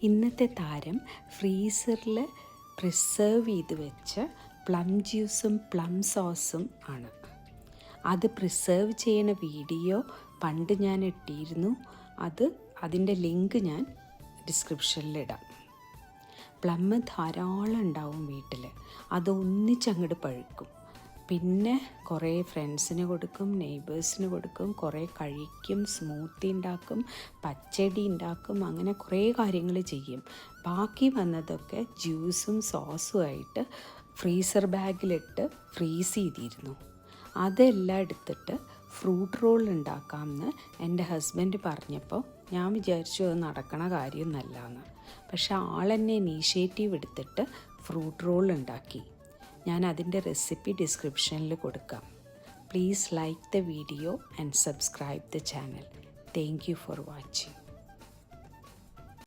ഇന്നത്തെ താരം ഫ്രീസറിൽ പ്രിസർവ് ചെയ്ത് വെച്ച പ്ലം ജ്യൂസും പ്ലം സോസും ആണ്. അത് പ്രിസർവ് ചെയ്യുന്ന വീഡിയോ പണ്ട് ഞാൻ ഇട്ടിരുന്നു. അതിൻ്റെ ലിങ്ക് ഞാൻ ഡിസ്ക്രിപ്ഷനിലിടാം. പ്ലം ധാരാളം ഉണ്ടാവും വീട്ടിൽ. അത് ഒന്നിച്ചങ്ങോട്ട് പഴുക്കും. പിന്നെ കുറേ ഫ്രണ്ട്സിന് കൊടുക്കും, നെയ്ബേഴ്സിന് കൊടുക്കും, കുറേ കഴിക്കും, സ്മൂത്തി ഉണ്ടാക്കും, പച്ചടി ഉണ്ടാക്കും, അങ്ങനെ കുറേ കാര്യങ്ങൾ ചെയ്യും. ബാക്കി വന്നതൊക്കെ ജ്യൂസും സോസുമായിട്ട് ഫ്രീസർ ബാഗിലിട്ട് ഫ്രീസ് ചെയ്തിരുന്നു. അതെല്ലാം എടുത്തിട്ട് ഫ്രൂട്ട് റോൾ ഉണ്ടാക്കാമെന്ന് എൻ്റെ ഹസ്ബൻഡ് പറഞ്ഞപ്പോൾ ഞാൻ വിചാരിച്ചു അത് നടക്കണ കാര്യമൊന്നുമല്ല എന്ന്. പക്ഷെ ആളെന്നെ ഇനീഷ്യേറ്റീവ് എടുത്തിട്ട് ഫ്രൂട്ട് റോൾ ഉണ്ടാക്കി. ഞാൻ അതിൻ്റെ റെസിപ്പി ഡിസ്ക്രിപ്ഷനിൽ കൊടുക്കാം. Please like the video and subscribe the channel. Thank you for watching.